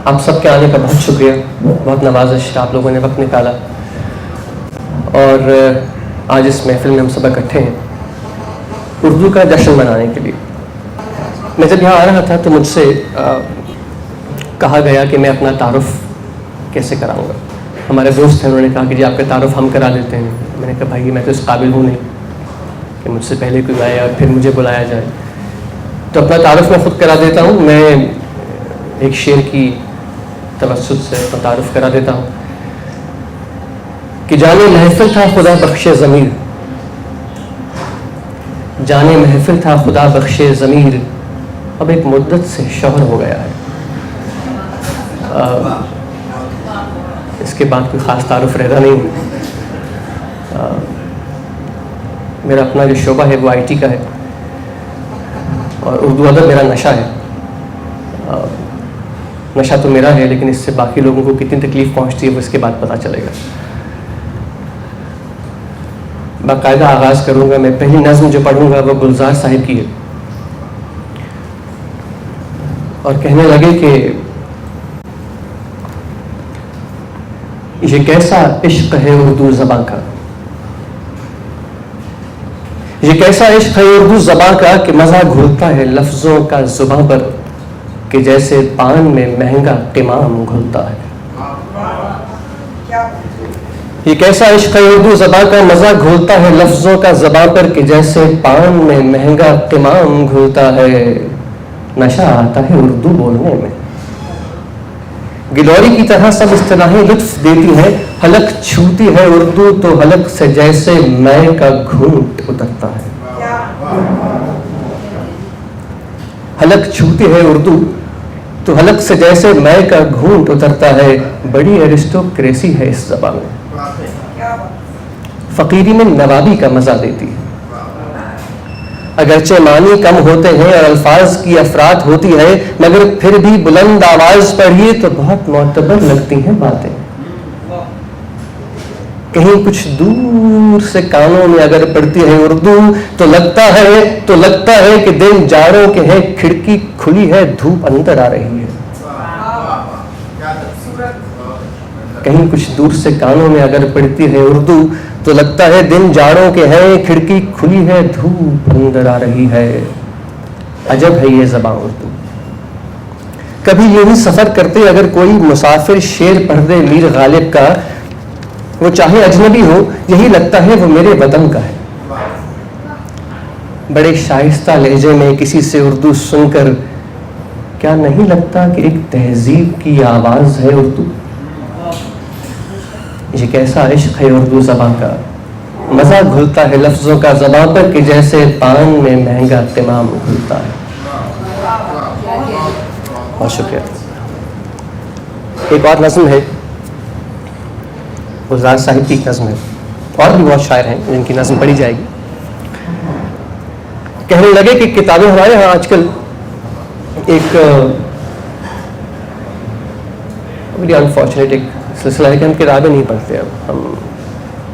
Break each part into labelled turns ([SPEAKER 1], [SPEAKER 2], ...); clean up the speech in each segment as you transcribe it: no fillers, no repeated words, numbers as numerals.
[SPEAKER 1] آپ سب کے آنے کا بہت شکریہ، بہت نوازش، آپ لوگوں نے وقت نکالا اور آج اس محفل میں ہم سب اکٹھے ہیں اردو کا جشن منانے کے لیے۔ میں جب یہاں آ رہا تھا تو مجھ سے کہا گیا کہ میں اپنا تعارف کیسے کراؤں گا۔ ہمارے دوست ہیں، انہوں نے کہا کہ جی آپ کا تعارف ہم کرا دیتے ہیں۔ میں نے کہا بھائی میں تو اس قابل ہوں نہیں کہ مجھ سے پہلے کوئی آئے اور پھر مجھے بلایا جائے، تو اپنا تعارف میں خود کرا دیتا ہوں۔ میں ایک شعر کی توسط سے اپنا تعارف کرا دیتا ہوں کہ جانے محفل تھا خدا بخش ضمیر، جانے محفل تھا خدا بخش ضمیر، اب ایک مدت سے شوہر ہو گیا ہے۔ اس کے بعد کوئی خاص تعارف رہتا نہیں۔ میرا اپنا جو شعبہ ہے وہ آئی ٹی کا ہے اور اردو ادب میرا نشہ ہے۔ نشہ تو میرا ہے لیکن اس سے باقی لوگوں کو کتنی تکلیف پہنچتی ہے وہ اس کے بعد پتہ چلے گا۔ باقاعدہ آغاز کروں گا۔ میں پہلی نظم جو پڑھوں گا وہ گلزار صاحب کی ہے اور کہنے لگے کہ یہ کیسا عشق ہے اردو زباں کا، یہ کیسا عشق ہے اردو زباں کا کہ مزہ گھلتا ہے لفظوں کا زباں پر کہ جیسے پان میں مہنگا قمام گھلتا ہے۔ یہ کیسا عشق ہے اردو زباں کا، مزہ گھلتا ہے لفظوں کا زباں پر کہ جیسے پان میں مہنگا قمام گھلتا ہے۔ نشہ آتا ہے اردو بولنے میں، گلوری کی طرح سب اصطلاحیں لطف دیتی ہیں، حلق چھوتی ہے اردو تو حلق سے جیسے مے کا گھونٹ اترتا ہے۔ حلق چھوتی ہے اردو تو حلق سے جیسے مے کا گھونٹ اترتا ہے۔ بڑی ایرسٹوکریسی ہے اس زبان میں، فقیری میں نوابی کا مزہ دیتی ہے۔ اگرچہ معنی کم ہوتے ہیں اور الفاظ کی افراد ہوتی ہے مگر پھر بھی بلند آواز پڑھیے تو بہت معتبر لگتی ہیں باتیں۔ کہیں کچھ دور سے کانوں میں اگر پڑتی ہے اردو تو لگتا ہے کہ دن جاڑوں کے ہیں، کھڑکی کھلی ہے دھوپ اندر آ رہی ہے۔ کہیں کچھ دور سے کانوں میں اگر پڑتی ہے اردو تو لگتا ہے دن جاڑوں کے ہیں، کھڑکی کھلی ہے دھوپ اندر آ رہی ہے۔ عجب ہے یہ زبان اردو۔ کبھی یوں ہی سفر کرتے اگر کوئی مسافر شعر پڑھ دے میر غالب کا، وہ چاہے اجنبی ہو یہی لگتا ہے وہ میرے وطن کا ہے۔ بڑے شائستہ لہجے میں کسی سے اردو سن کر کیا نہیں لگتا کہ ایک تہذیب کی آواز ہے اردو۔ یہ کیسا عشق ہے اردو زبان کا، مزہ گھلتا ہے لفظوں کا زبان پر کہ جیسے پان میں مہنگا قمام گھلتا ہے۔ بہت شکریہ۔ ایک اور نظم ہے، گلزار صاحب کی ایک نظم ہے، اور بھی بہت شاعر ہیں جن کی نظم پڑھی جائے گی۔ کہنے لگے کہ کتابیں ہمارے ہاں آج کل ایک بڑی انفارچونیٹ ایک سلسلہ ہے کہ ہم کتابیں نہیں پڑھتے۔ اب ہم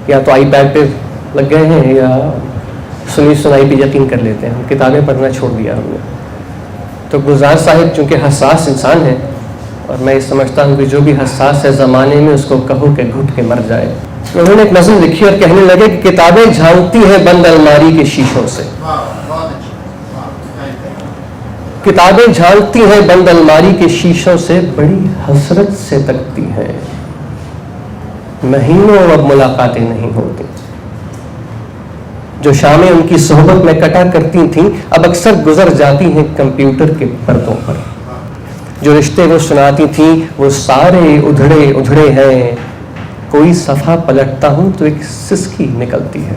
[SPEAKER 1] یا تو آئی پیڈ پہ لگ گئے ہیں یا سنی سنائی پہ یقین کر لیتے ہیں، ہم کتابیں پڑھنا چھوڑ دیا ہم نے۔ تو گلزار صاحب چونکہ حساس انسان ہیں اور میں یہ سمجھتا ہوں کہ جو بھی حساس ہے زمانے میں اس کو کہو کہ گھٹ کے مر جائے، انہوں نے ایک نظم لکھی اور کہنے لگے کہ کتابیں جھانکتی ہیں بند الماری کے شیشوں سے، کتابیں جھانکتی ہیں بند الماری کے شیشوں سے، بڑی حسرت سے تکتی ہیں، مہینوں اب ملاقاتیں نہیں ہوتی۔ جو شامیں ان کی صحبت میں کٹا کرتی تھیں اب اکثر گزر جاتی ہیں کمپیوٹر کے پردوں پر۔ جو رشتے وہ سناتی تھیں وہ سارے ادھڑے ہیں، کوئی صفحہ پلٹتا ہوں تو ایک سسکی نکلتی ہے،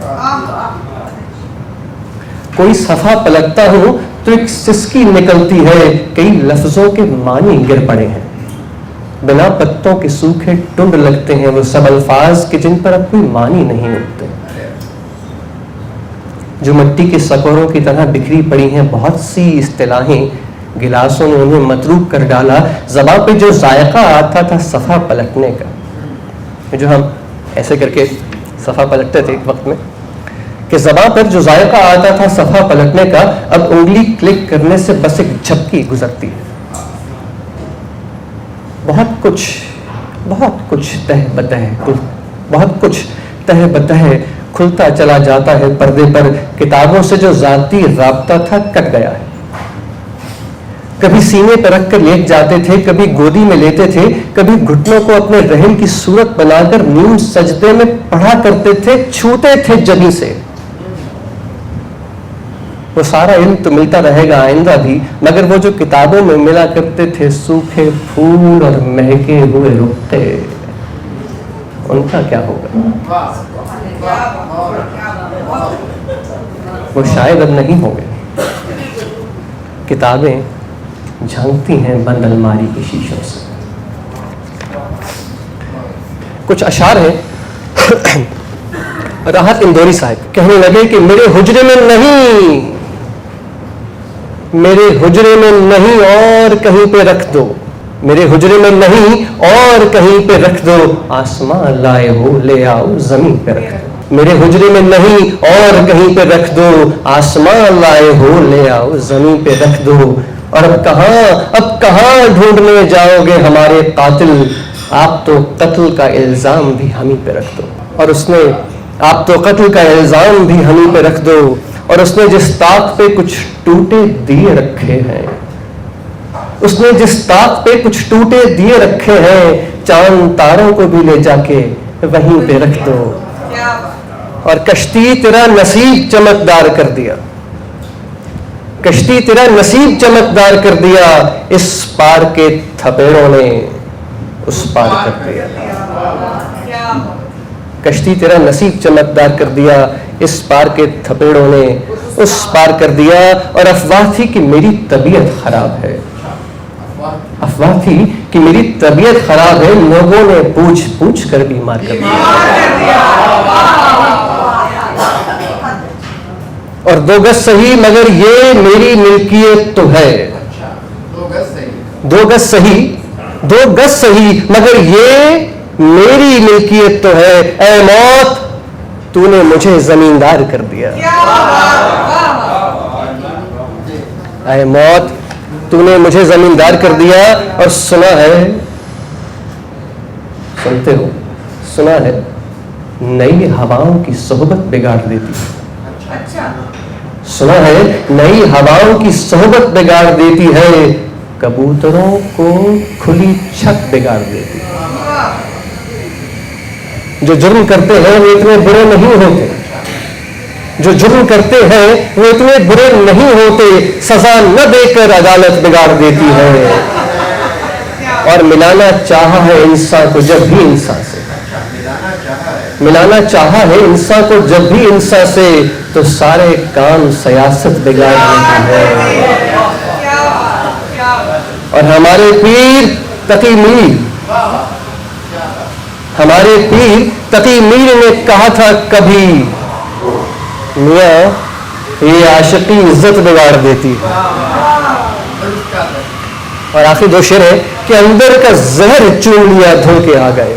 [SPEAKER 1] کوئی صفحہ پلٹتا ہوں تو ایک سسکی نکلتی ہے، کئی لفظوں کے معنی گر پڑے ہیں، بنا پتوں کے سوکھے ٹنڈ لگتے ہیں وہ سب الفاظ کہ جن پر اب کوئی معنی نہیں اٹھتے، جو مٹی کے سکوروں کی طرح بکھری پڑی ہیں بہت سی اصطلاحیں، گلاسوں نے انہیں متروک کر ڈالا، زبان پہ جو ذائقہ آتا تھا صفحہ پلٹنے کا، جو ہم ایسے کر کے صفحہ پلٹتے تھے ایک وقت میں، کہ زبان پر جو ذائقہ آتا تھا صفحہ پلٹنے کا اب انگلی کلک کرنے سے بس ایک جھپکی گزرتی ہے۔ بہت کچھ تہ بتہ کھلتا چلا جاتا ہے پردے پر. کتابوں سے جو ذاتی رابطہ تھا کٹ گیا ہے. کبھی سینے پر رکھ کر لیٹ جاتے تھے, کبھی گودی میں لیتے تھے, کبھی گھٹنوں کو اپنے رحم کی صورت بنا کر نیند سجدے میں پڑھا کرتے تھے, چھوتے تھے جبیں سے. وہ سارا علم تو ملتا رہے گا آئندہ بھی, مگر وہ جو کتابوں میں ملا کرتے تھے سوکھے پھول اور مہکے ہوئے رختے, ان کا کیا ہوگا؟ وہ شاید اب نہیں ہوں گے. کتابیں جھانکتی ہیں بند الماری کی شیشوں سے. کچھ اشعار ہیں. راحت اندوری صاحب کہنے لگے کہ میرے حجرے میں نہیں اور کہیں پہ رکھ دو, میرے حجرے میں نہیں اور کہیں پہ رکھ دو, آسمان لائے ہو لے آؤ زمین پہ رکھ دو. میرے حجرے میں نہیں اور کہیں پہ رکھ دو, آسمان لائے ہو لے آؤ زمین پہ رکھ دو. اور اب کہاں ڈھونڈنے جاؤ گے ہمارے قاتل, آپ تو قتل کا الزام بھی ہمیں پہ رکھ دو. اور اس نے آپ تو قتل کا الزام بھی ہمیں پہ رکھ دو. اور اس نے جس طاق پہ کچھ ٹوٹے دیے رکھے ہیں, اس نے جس طاق پہ کچھ ٹوٹے دیے رکھے ہیں, چاند تاروں کو بھی لے جا کے وہیں پہ رکھ دو. اور کشتی تیرا نصیب چمکدار کر دیا, کشتی تیرا نصیب چمکدار کر دیا, اس پار کے تھپیڑوں نے اس پار کر دیا. کشتی تیرا نصیب چمکدار کر دیا, اس پار کے تھپیڑوں نے اس پار کر دیا. اور افواہ تھی کہ میری طبیعت خراب ہے, افواہ تھی کہ میری طبیعت خراب ہے, لوگوں نے پوچھ پوچھ کر بیمار کر دیا. اور 2 گز صحیح مگر یہ میری ملکیت تو ہے, 2 گز صحیح مگر یہ میری ملکیت تو ہے. اے موت تو نے مجھے زمیندار کر دیا, اے موت تو نے مجھے زمیندار کر دیا. اور سنتے ہو سنا ہے نئی ہواؤں کی صحبت بگاڑ دیتی ہے, سنا ہے نئی ہواؤں کی صحبت بگاڑ دیتی ہے, کبوتروں کو کھلی چھت بگاڑ دیتی ہے. جو جرم کرتے ہیں وہ اتنے برے نہیں ہوتے, جو جرم کرتے ہیں وہ اتنے برے نہیں ہوتے, سزا نہ دے کر عدالت بگاڑ دیتی ہے. اور ملانا چاہا ہے انسان کو جب بھی انسان سے, ملانا چاہا ہے انسان کو جب بھی انسان سے, تو سارے کام سیاست بگاڑ دیتی ہے. اور ہمارے پیر تقی میر نے کہا تھا کبھی, میاں یہ عاشقی عزت بگاڑ دیتی ہے. اور آخری 2 شعر ہے کہ اندر کا زہر چوم لیا دھل کے آ گئے,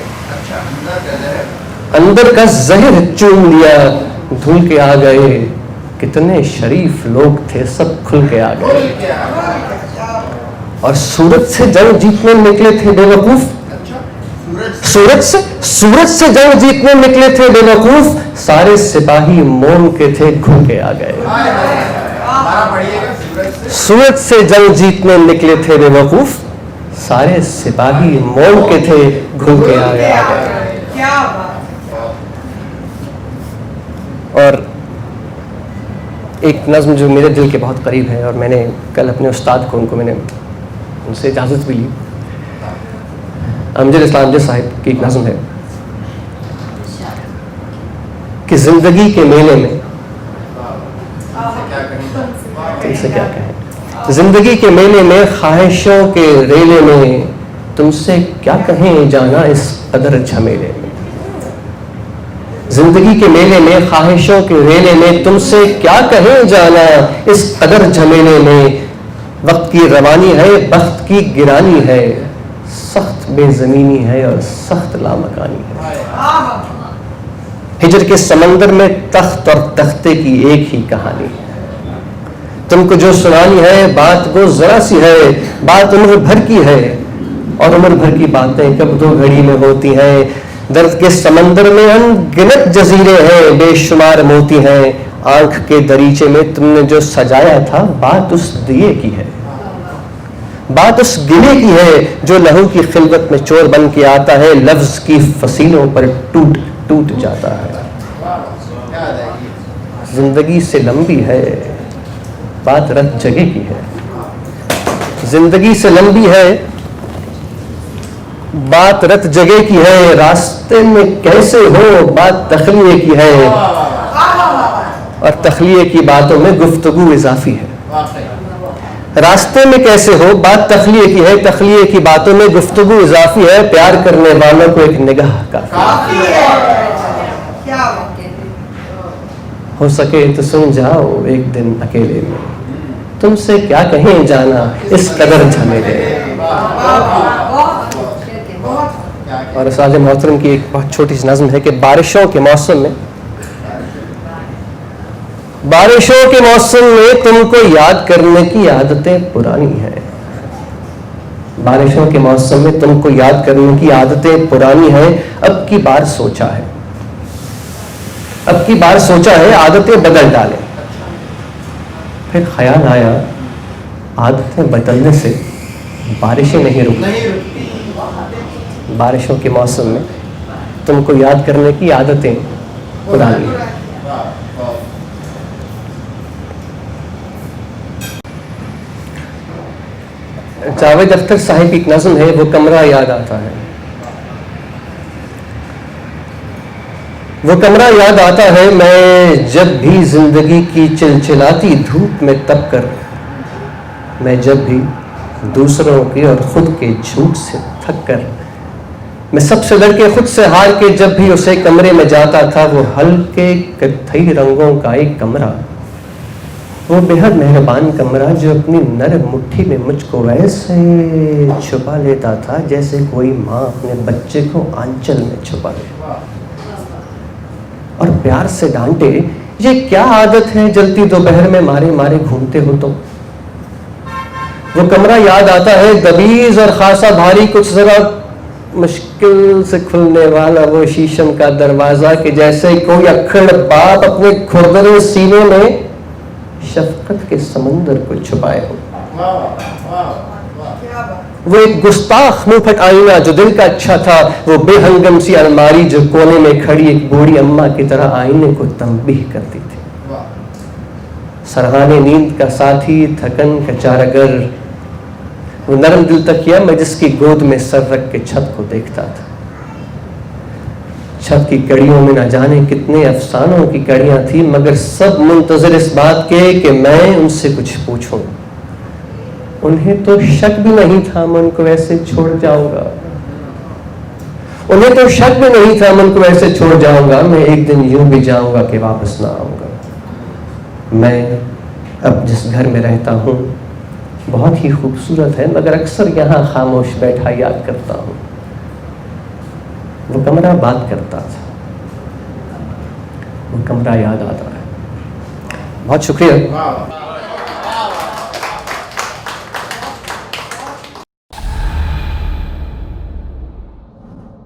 [SPEAKER 1] اندر کا زہر چوم لیا دھل کے آ گئے, کتنے شریف لوگ تھے سب کھل کے آ گئے. اور سورج سے جنگ جیتنے نکلے تھے بے وقوف, سورج سے جنگ جیتنے نکلے تھے بے وقوف, سارے سپاہی موم کے تھے گھل کے آ گئے. سورج سے جنگ جیتنے نکلے تھے بے وقوف, سارے سپاہی موم کے تھے گھل کے آ گئے. اور ایک نظم جو میرے دل کے بہت قریب ہے, اور میں نے کل اپنے استاد کو میں نے ان سے اجازت بھی لی, امجد اسلام جی صاحب کی ایک نظم ہے کہ زندگی کے میلے میں, تم سے کیا کہیں, زندگی کے میلے میں خواہشوں کے ریلے میں, تم سے کیا کہیں جانا اس قدر جھمیلے میں. زندگی کے میلے میں خواہشوں کے ریلے میں, تم سے کیا کہیں جانا اس قدر جھمیلے میں. وقت کی روانی ہے بخت کی گرانی ہے, سخت بے زمینی ہے اور سخت لامکانی ہے. ہجر کے سمندر میں تخت اور تختے کی ایک ہی کہانی ہے. تم کو جو سنانی ہے بات وہ ذرا سی ہے, بات عمر بھر کی ہے, اور عمر بھر کی باتیں کب دو گھڑی میں ہوتی ہیں. درد کے سمندر میں انگنت جزیرے ہیں, بے شمار موتی ہیں. آنکھ کے دریچے میں تم نے جو سجایا تھا, بات اس دیے کی ہے, بات اس گلے کی ہے جو لہو کی خلوت میں چور بن کے آتا ہے, لفظ کی فصیلوں پر ٹوٹ ٹوٹ جاتا ہے. زندگی سے لمبی ہے بات رت جگہ کی ہے, زندگی سے لمبی ہے بات رت جگہ کی ہے. راستے میں کیسے ہو بات تخلیے کی ہے, اور تخلیے کی باتوں میں گفتگو اضافی ہے. راستے میں کیسے ہو بات تخلیے کی ہے, تخلیے کی باتوں میں گفتگو اضافی ہے. پیار کرنے والوں کو ایک نگاہ کافی ہے. ہو سکے تو سن جاؤ ایک دن اکیلے میں, تم سے کیا کہیں جانا اس قدر جھمیلے. اور اساتذ محترم کی ایک بہت چھوٹی سی نظم ہے کہ بارشوں کے موسم میں, بارشوں کے موسم میں تم کو یاد کرنے کی عادتیں پرانی ہیں. بارشوں کے موسم میں تم کو یاد کرنے کی عادتیں پرانی ہیں. اب کی بار سوچا ہے, اب کی بار سوچا ہے عادتیں بدل ڈالیں. پھر خیال آیا عادتیں بدلنے سے بارشیں نہیں رکتی. بارشوں کے موسم میں تم کو یاد کرنے کی عادتیں پرانی ہیں. جاوید اختر صاحب کی ایک نظم ہے, وہ کمرہ یاد آتا ہے. وہ کمرہ یاد آتا ہے میں جب بھی زندگی کی چلچلاتی دھوپ میں تپ کر, میں جب بھی دوسروں کے اور خود کے جھوٹ سے تھک کر, میں سب سے لڑ کے خود سے ہار کے جب بھی اسے کمرے میں جاتا تھا. وہ ہلکے کتھئی رنگوں کا ایک کمرہ, وہ بے حد مہربان کمرہ جو اپنی نرم مٹھی میں مجھ کو ویسے چھپا لیتا تھا جیسے کوئی ماں اپنے بچے کو آنچل میں چھپا لے, اور پیار سے ڈانٹے یہ کیا عادت ہے جلتی دوپہر میں مارے مارے گھومتے ہو تم. وہ کمرہ یاد آتا ہے دبیز اور خاصا بھاری, کچھ ذرا مشکل سے کھلنے والا وہ شیشم کا دروازہ کہ جیسے کوئی اکھڑ باپ اپنے کھردرے سینے میں شفقت کے سمندر کو چھپائے ہو. وہ ایک گستاخ منہ پھٹ آئینہ جو دل کا اچھا تھا, وہ بے ہنگم سی الماری جو کونے میں کھڑی ایک بوڑھی اماں کی طرح آئینے کو تنبیہ کرتی تھی. سرحانے نیند کا ساتھی, تھکن کا چارگر, وہ نرم دل تکیا میں جس کی گود میں سر رکھ کے چھت کو دیکھتا تھا. چھت کی کڑیوں میں نہ جانے کتنے افسانوں کی کڑیاں تھیں, مگر سب منتظر اس بات کے کہ میں ان سے کچھ پوچھوں. انہیں تو شک بھی نہیں تھا میں ان کو ایسے چھوڑ جاؤں گا, انہیں تو شک بھی نہیں تھا میں ان کو ایسے چھوڑ جاؤں گا. میں ایک دن یوں بھی جاؤں گا کہ واپس نہ آؤں گا. میں اب جس گھر میں رہتا ہوں بہت ہی خوبصورت ہے, مگر اکثر یہاں خاموش بیٹھا یاد کرتا ہوں. وہ کمرہ بات کرتا تھا, وہ کمرہ یاد آتا ہے. بہت شکریہ.